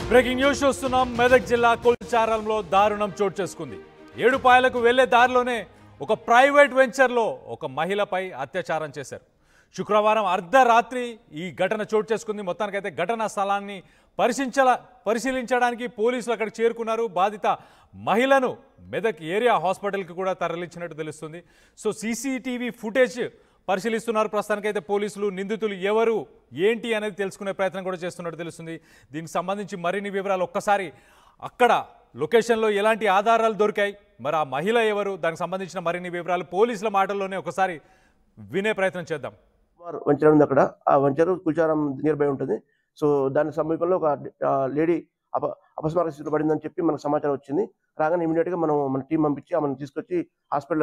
Breaking news చూస్తున్నాం. మెదక్ జిల్లా కుల్చారంలో దారుణం చోటు చేసుకుంది. ఏడుపాయలకు వెళ్లే దారిలోనే ఒక ప్రైవేట్ వెంచర్లో ఒక మహిళపై అత్యాచారం చేశారు. శుక్రవారం అర్ధరాత్రి ఈ ఘటన చోటు చేసుకుంది. మొత్తానికైతే ఘటనా స్థలాన్ని పరిశీలించడానికి పోలీసులు అక్కడికి చేరుకున్నారు. బాధిత మహిళను మెదక్ ఏరియా హాస్పిటల్కి కూడా తరలించినట్టు తెలుస్తుంది. సో సీసీటీవీ ఫుటేజ్ పరిశీలిస్తున్నారు. ప్రస్తుతానికైతే పోలీసులు నిందితులు ఎవరు ఏంటి అనేది తెలుసుకునే ప్రయత్నం కూడా చేస్తున్నట్టు తెలుస్తుంది. దీనికి సంబంధించి మరిన్ని వివరాలు ఒక్కసారి అక్కడ లొకేషన్లో ఎలాంటి ఆధారాలు దొరికాయి, మరి ఆ మహిళ ఎవరు, దానికి సంబంధించిన మరిన్ని వివరాలు పోలీసుల మాటల్లోనే ఒకసారి వినే ప్రయత్నం చేద్దాం. వంచర ఉంది అక్కడ. ఆ వంచర కుల్చారం నియర్ బై ఉంటుంది. సో దాని సమీపంలో ఒక లేడీ అపస్మారక స్థితిలో పడిందని చెప్పి మనకు సమాచారం వచ్చింది. రాగానే ఇమీడియట్గా మన టీం పంపించి ఆమెను తీసుకొచ్చి హాస్పిటల్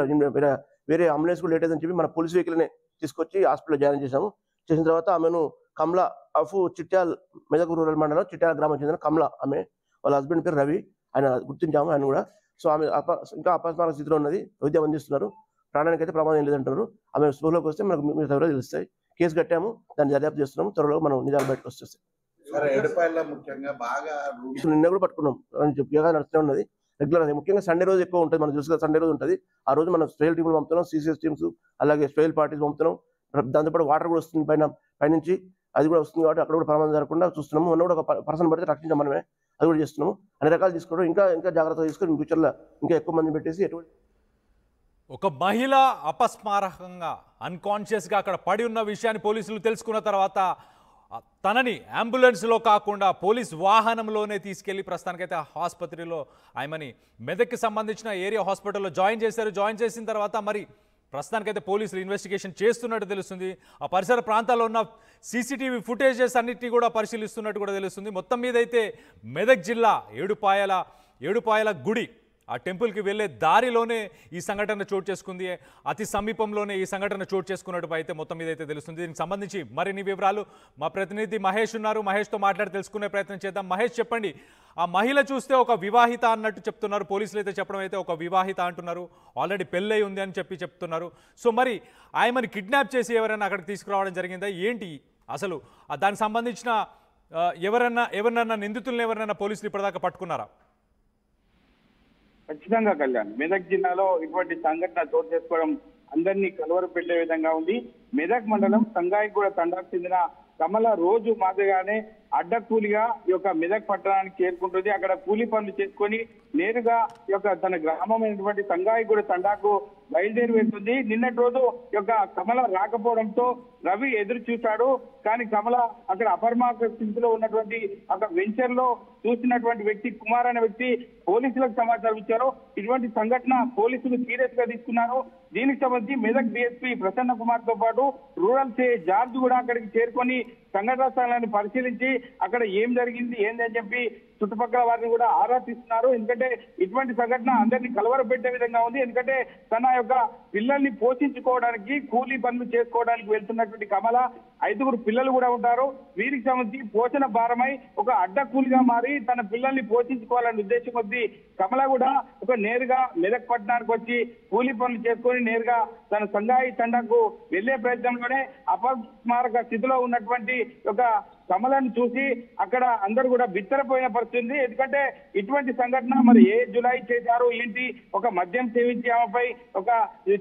వేరే అంబులెన్స్ కూడా లేట్ అయిందని చెప్పి మన పోలీస్ వెహికల్ని తీసుకొచ్చి హాస్పిటల్లో జాయిన్ చేశాము. చేసిన తర్వాత ఆమెను కమలా ఆఫ్ చిట్యాల్, మెదక్ రూరల్ మండలం చిట్యాల గ్రామం చెందిన కమలా, ఆమె వాళ్ళ హస్బెండ్ పేరు రవి, ఆయన గుర్తించాము ఆయన కూడా. సో ఆమె ఇంకా అపస్మారక స్థితిలో ఉన్నది, వైద్యం అందిస్తున్నారు. ప్రాణానికి అయితే ప్రమాదం లేదంటున్నారు. ఆమె స్పృహలోకి వస్తే మనకు మీరు త్వరగా తెలుస్తాయి. కేసు కట్టాము, దాన్ని దర్యాప్తు చేస్తున్నాము. త్వరలో మనం నిజాలు బయటకు వస్తాయి. నిన్న కూడా పట్టుకున్నాం, నడుస్తూనే ఉన్నది రెగ్యులర్. ముఖ్యంగా సండే రోజు ఎక్కువ ఉంటుంది, మనం చూసుకున్న సండే రోజు ఉంటుంది. ఆ రోజు మనం స్పెషల్ టీంలు పంపుతున్నాం, సిసిఎస్ టీమ్స్, అలాగే స్పెషల్ పార్టీస్ పంపుతున్నాం. దాంతోపాటు వాటర్ కూడా వస్తుంది పైనుంచి, అది కూడా వస్తుంది కాబట్టి అక్కడ కూడా ప్రమాదం జరగకుండా చూస్తున్నాము. మొన్న కూడా ఒక పర్సన్ పడితే రక్షించాం మనమే, అది కూడా చేస్తున్నాము. అన్ని రకాలు తీసుకోవడం ఇంకా జాగ్రత్తగా తీసుకొని ఫ్యూచర్లో ఇంకా ఎక్కువ మంది పెట్టేసి ఎటువంటి ఒక మహిళ అపస్మారకంగా అన్కాన్షియస్గా అక్కడ పడి ఉన్న విషయాన్ని పోలీసులు తెలుసుకున్న తర్వాత తనని అంబులెన్స్లో కాకుండా పోలీస్ వాహనంలోనే తీసుకెళ్లి ప్రస్తుతానికైతే ఆసుపత్రిలో ఆమెని మెదక్కి సంబంధించిన ఏరియా హాస్పిటల్లో జాయిన్ చేశారు. జాయిన్ చేసిన తర్వాత మరి ప్రస్తుతానికైతే పోలీసులు ఇన్వెస్టిగేషన్ చేస్తున్నట్టు తెలుస్తుంది. ఆ పరిసర ప్రాంతాల్లో ఉన్న సీసీటీవీ ఫుటేజెస్ అన్నిటినీ కూడా పరిశీలిస్తున్నట్టు కూడా తెలుస్తుంది. మొత్తం మీద అయితే మెదక్ జిల్లా ఏడుపాయల గుడి ఆ టెంపుల్కి వెళ్ళే దారిలోనే ఈ సంఘటన చోటు చేసుకుంది. అతి సమీపంలోనే ఈ సంఘటన చోటు చేసుకున్నట్టు అయితే మొత్తం మీద అయితే తెలుస్తుంది. దీనికి సంబంధించి మరిన్ని వివరాలు మా ప్రతినిధి మహేష్ ఉన్నారు, మహేష్తో మాట్లాడి తెలుసుకునే ప్రయత్నం చేద్దాం. మహేష్, చెప్పండి, ఆ మహిళ చూస్తే ఒక వివాహిత అన్నట్టు చెప్తున్నారు పోలీసులు, అయితే చెప్పడం అయితే ఒక వివాహిత అంటున్నారు, ఆల్రెడీ పెళ్ళై ఉంది అని చెప్తున్నారు. సో మరి ఆయమని కిడ్నాప్ చేసి ఎవరైనా అక్కడికి తీసుకురావడం జరిగిందా ఏంటి అసలు? దానికి సంబంధించిన ఎవరన్నా నిందితులను ఎవరైనా పోలీసులు ఇప్పటిదాకా పట్టుకున్నారా? ఖచ్చితంగా కళ్యాణ్, మెదక్ జిల్లాలో ఇటువంటి సంఘటన చోటు చేసుకోవడం అందరినీ కలవర పెట్టే విధంగా ఉంది. మెదక్ మండలం సంగాయిగూడ తండాకు చెందిన కమల రోజు మాదిరిగానే అడ్డకూలిగా ఈ యొక్క మెదక్ పట్టణానికి చేరుకుంటుంది. అక్కడ కూలీ పనులు చేసుకొని నేరుగా ఈ యొక్క తన గ్రామమైనటువంటి సంగాయిగూడ తండాకు బయలుదేరి వెళ్తుంది. నిన్నటి రోజు ఈ యొక్క కమల రాకపోవడంతో రవి ఎదురు చూశాడు. కానీ కమల అక్కడ అపర్మాక స్థితిలో ఉన్నటువంటి ఒక వెంచర్ లో చూసినటువంటి వ్యక్తి కుమార్ అనే వ్యక్తి పోలీసులకు సమాచారం ఇచ్చారు. ఇటువంటి సంఘటన పోలీసులు సీరియస్ గా తీసుకున్నారు. దీనికి సంబంధించి మెదక్ డిఎస్పీ ప్రసన్న కుమార్ తో పాటు రూరల్ సిఐ జార్జ్ కూడా అక్కడికి చేరుకొని సంఘటనా స్థలాన్ని పరిశీలించి అక్కడ ఏం జరిగింది ఏంది అని చెప్పి చుట్టుపక్కల వారిని కూడా ఆరా తీస్తున్నారు. ఎందుకంటే ఇటువంటి సంఘటన అందరినీ కలవరపెట్టే విధంగా ఉంది. ఎందుకంటే తన యొక్క పిల్లల్ని పోషించుకోవడానికి కూలీ పనులు చేసుకోవడానికి వెళ్తున్నటువంటి కమల 5 పిల్లలు కూడా ఉంటారు. వీరికి సంబంధించి పోషణ భారమై ఒక అడ్డకూలిగా మారి తన పిల్లల్ని పోషించుకోవాలనే ఉద్దేశం కొద్దీ కమల కూడా ఒక నేరుగా మెదక్ పట్టణానికి వచ్చి కూలీ పనులు చేసుకొని నేరుగా తన సంగాయి తండాకు వెళ్లే ప్రయత్నంలోనే అపస్మారక స్థితిలో ఉన్నటువంటి ఒక కమలను చూసి అక్కడ అందరూ కూడా బిత్తరపోయిన పరిస్థితి. ఎందుకంటే ఇటువంటి సంఘటన మరి ఏ జులై చేశారు ఏంటి, ఒక మద్యం సేవించి ఆమెపై ఒక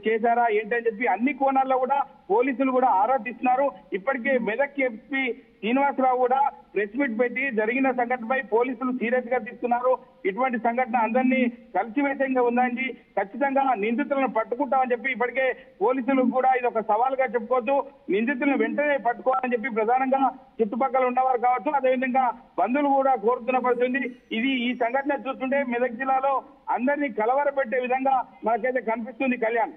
చేశారా ఏంటి అని చెప్పి అన్ని కోణాల్లో కూడా పోలీసులు కూడా ఆరా తీస్తున్నారు. ఇప్పటికే మెదక్ ఎస్పీ శ్రీనివాసరావు కూడా ప్రెస్ మీట్ పెట్టి జరిగిన సంఘటనపై పోలీసులు సీరియస్ గా తీసుకున్నారు. ఇటువంటి సంఘటన అందరినీ కలిసివేతంగా ఉందండి, ఖచ్చితంగా నిందితులను పట్టుకుంటామని చెప్పి ఇప్పటికే పోలీసులు కూడా ఇది ఒక సవాల్గా చెప్పుకోవచ్చు. నిందితులను వెంటనే పట్టుకోవాలని చెప్పి ప్రధానంగా చుట్టుపక్కల ఉన్నవారు కావచ్చు, అదేవిధంగా బంధువులు కూడా కోరుతున్న పరిస్థితి. ఈ సంఘటన చూస్తుంటే మెదక్ జిల్లాలో అందరినీ కలవరపెట్టే విధంగా మనకైతే కనిపిస్తుంది. కళ్యాణ్,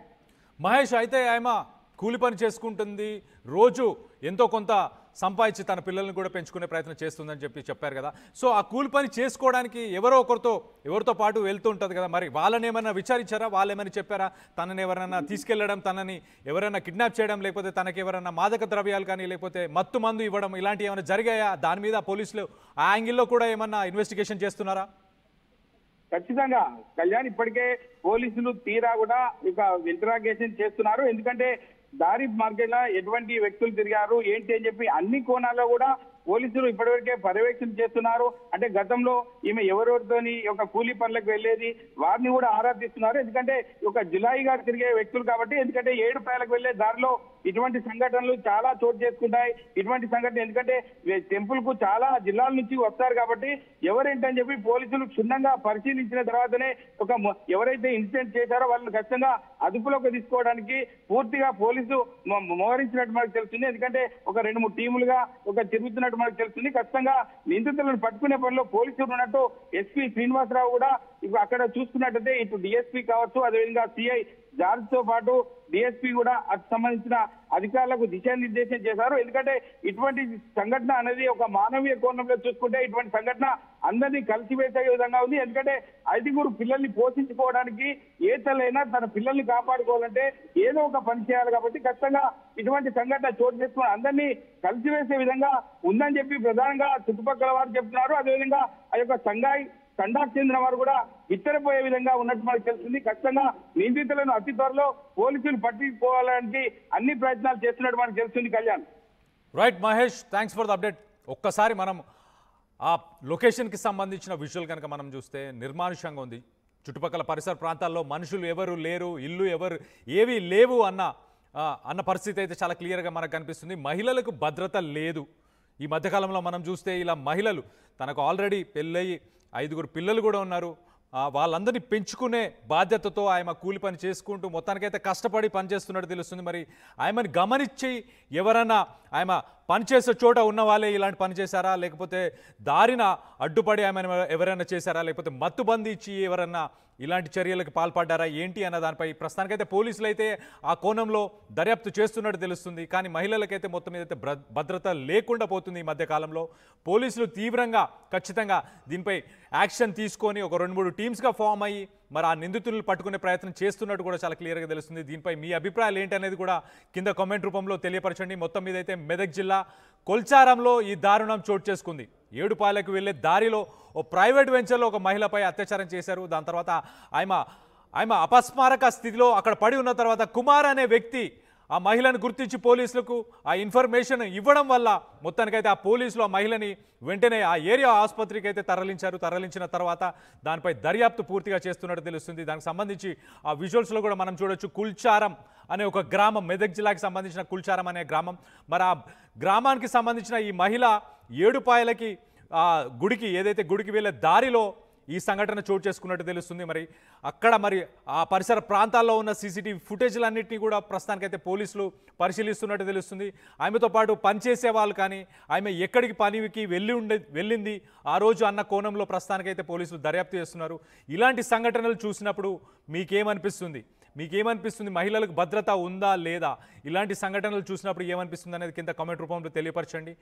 మహేష్, అయితే ఆమె కూలి పని చేసుకుంటుంది, రోజు ఎంతో కొంత సంపాదించి తన పిల్లల్ని కూడా పెంచుకునే ప్రయత్నం చేస్తుందని చెప్పారు కదా. సో ఆ కూలి పని చేసుకోవడానికి ఎవరితో పాటు వెళ్తూ ఉంటుంది కదా, మరి వాళ్ళని ఏమైనా విచారించారా? వాళ్ళు ఏమైనా చెప్పారా? తనని ఎవరైనా తీసుకెళ్లడం, తనని ఎవరైనా కిడ్నాప్ చేయడం, లేకపోతే తనకి ఎవరైనా మాదక ద్రవ్యాలు కానీ లేకపోతే మత్తు మందు ఇవ్వడం, ఇలాంటివి ఏమైనా జరిగాయా? దాని మీద పోలీసులు ఆ యాంగిల్లో కూడా ఏమన్నా ఇన్వెస్టిగేషన్ చేస్తున్నారా? ఖచ్చితంగా కళ్యాణ్, ఇప్పటికే పోలీసులు తీరా కూడా ఇక ఇంటరాగేషన్ చేస్తున్నారు. ఎందుకంటే దారి మార్గంలో ఎటువంటి వ్యక్తులు తిరిగారు ఏంటి అని చెప్పి అన్ని కోణాల్లో కూడా పోలీసులు ఇప్పటివరకే పర్యవేక్షణ చేస్తున్నారు. అంటే గతంలో ఈమె ఎవరెవరితోని ఒక కూలీ పనులకు వెళ్లేది వారిని కూడా ఆరా తీస్తున్నారు. ఎందుకంటే ఒక జులాయిగా తిరిగే వ్యక్తులు కాబట్టి, ఎందుకంటే ఏడుపాయలకు వెళ్లే దారిలో ఇటువంటి సంఘటనలు చాలా చోటు చేసుకుంటాయి. ఇటువంటి సంఘటన ఎందుకంటే టెంపుల్ కు చాలా జిల్లాల నుంచి వస్తారు కాబట్టి ఎవరేంటని చెప్పి పోలీసులు క్షుణ్ణంగా పరిశీలించిన తర్వాతనే ఎవరైతే ఇన్సిడెంట్ చేశారో వాళ్ళని ఖచ్చితంగా అదుపులోకి తీసుకోవడానికి పూర్తిగా పోలీసు మోహరించినట్టు మనకు తెలుస్తుంది. ఎందుకంటే ఒక 2-3 టీములుగా తిరుగుతున్నట్టు మనకు తెలుస్తుంది. ఖచ్చితంగా నిందితులను పట్టుకునే పనిలో పోలీసులు ఉన్నట్టు ఎస్పీ శ్రీనివాసరావు కూడా అక్కడ చూసుకున్నట్టయితే ఇటు డిఎస్పీ కావచ్చు, అదేవిధంగా సిఐ జార్జ్ తో పాటు డిఎస్పీ కూడా అటు సంబంధించిన అధికారులకు దిశానిర్దేశం చేశారు. ఎందుకంటే ఇటువంటి సంఘటన అనేది ఒక మానవీయ కోణంలో చూసుకుంటే ఇటువంటి సంఘటన అందరినీ కలిసివేసే విధంగా ఉంది. ఎందుకంటే 5 పిల్లల్ని పోషించుకోవడానికి ఏ తల్లైనా తన పిల్లల్ని కాపాడుకోవాలంటే ఏదో ఒక పని చేయాలి కాబట్టి ఖచ్చితంగా ఇటువంటి సంఘటన చోటు చేసుకుని అందరినీ కలిసివేసే విధంగా ఉందని చెప్పి ప్రధానంగా చుట్టుపక్కల వారు చెప్తున్నారు. అదేవిధంగా ఆ యొక్క సంఘాయి తండాకు చెందిన వారు కూడా విత్తరపోయే విధంగా ఉన్నట్టు మనకు తెలుస్తుంది. ఖచ్చితంగా నిందితులను అతి త్వరలో పోలీసులు పట్టుకోవాలని అన్ని ప్రయత్నాలు చేస్తున్నట్టు మనకు తెలుస్తుంది. Kalyan. Right Mahesh, thanks for the update. ఒక్కసారి మనం ఆ లొకేషన్కి సంబంధించిన విజువల్ కనుక మనం చూస్తే నిర్మానుష్యంగా ఉంది. చుట్టుపక్కల పరిసర ప్రాంతాల్లో మనుషులు ఎవరు లేరు, ఇల్లు ఎవరు ఏవి లేవు అన్న పరిస్థితి అయితే చాలా క్లియర్గా మనకు కనిపిస్తుంది. మహిళలకు భద్రత లేదు. ఈ మధ్యకాలంలో మనం చూస్తే ఇలా మహిళలు తనకు ఆల్రెడీ పెళ్ళయి 5 పిల్లలు కూడా ఉన్నారు, వాళ్ళందరినీ పెంచుకునే బాధ్యతతో ఆమె కూలి పని చేసుకుంటూ మొత్తానికైతే కష్టపడి పనిచేస్తున్నట్టు తెలుస్తుంది. మరి ఆమెను గమనించి ఎవరన్నా ఆమె పనిచేసే చోట ఉన్న వాళ్ళే ఇలాంటి పని చేశారా, లేకపోతే దారిన అడ్డుపడి ఆమెను ఎవరైనా చేశారా, లేకపోతే మత్తుబంది ఇచ్చి ఎవరన్నా ఇలాంటి చర్యలకు పాల్పడ్డారా ఏంటి అన్న దానిపై ప్రస్తుతానికైతే పోలీసులు అయితే ఆ కోణంలో దర్యాప్తు చేస్తున్నట్టు తెలుస్తుంది. కానీ మహిళలకైతే మొత్తం మీదైతే భద్రత లేకుండా పోతుంది. ఈ మధ్యకాలంలో పోలీసులు తీవ్రంగా ఖచ్చితంగా దీనిపై యాక్షన్ తీసుకొని ఒక 2-3 టీమ్స్గా ఫామ్ అయ్యి మరి ఆ నిందితులను పట్టుకునే ప్రయత్నం చేస్తున్నట్టు కూడా చాలా క్లియర్గా తెలుస్తుంది. దీనిపై మీ అభిప్రాయాలు ఏంటనేది కూడా కింద కామెంట్ రూపంలో తెలియపరచండి. మొత్తం మీదైతే మెదక్ జిల్లా కొల్చారంలో ఈ దారుణం చోటు చేసుకుంది. ఏడుపాయలకు వెళ్లే దారిలో ఓ ప్రైవేట్ వెంచర్లో ఒక మహిళపై అత్యాచారం చేశారు. దాని తర్వాత ఆమె అపస్మారక స్థితిలో అక్కడ పడి ఉన్న తర్వాత కుమార్ అనే వ్యక్తి ఆ మహిళను గుర్తించి పోలీసులకు ఆ ఇన్ఫర్మేషన్ ఇవ్వడం వల్ల మొత్తానికైతే ఆ పోలీసులు ఆ మహిళని వెంటనే ఆ ఏరియా ఆసుపత్రికి అయితే తరలించారు. తరలించిన తర్వాత దానిపై దర్యాప్తు పూర్తిగా చేస్తున్నట్టు తెలుస్తుంది. దానికి సంబంధించి ఆ విజువల్స్లో కూడా మనం చూడొచ్చు. కుల్చారం అనే ఒక గ్రామం, మెదక్ జిల్లాకి సంబంధించిన కుల్చారం అనే గ్రామం. మరి ఆ గ్రామానికి సంబంధించిన ఈ మహిళ ఏడుపాయలకి గుడికి ఏదైతే గుడికి వెళ్ళే దారిలో ఈ సంఘటన చోటు చేసుకున్నట్టు తెలుస్తుంది. మరి అక్కడ మరి ఆ పరిసర ప్రాంతాల్లో ఉన్న సీసీటీవీ ఫుటేజ్లన్నింటినీ కూడా ప్రస్తుతానికైతే పోలీసులు పరిశీలిస్తున్నట్టు తెలుస్తుంది. ఆమెతో పాటు పనిచేసే వాళ్ళు కానీ ఆమె ఎక్కడికి పనికి వెళ్ళింది ఆ రోజు అన్న కోణంలో ప్రస్తుతానికైతే పోలీసులు దర్యాప్తు చేస్తున్నారు. ఇలాంటి సంఘటనలు చూసినప్పుడు మీకేమనిపిస్తుంది? మహిళలకు భద్రత ఉందా లేదా? ఇలాంటి సంఘటనలు చూసినప్పుడు ఏమనిపిస్తుంది అనేది కింద కామెంట్ రూపంలో తెలియపరచండి.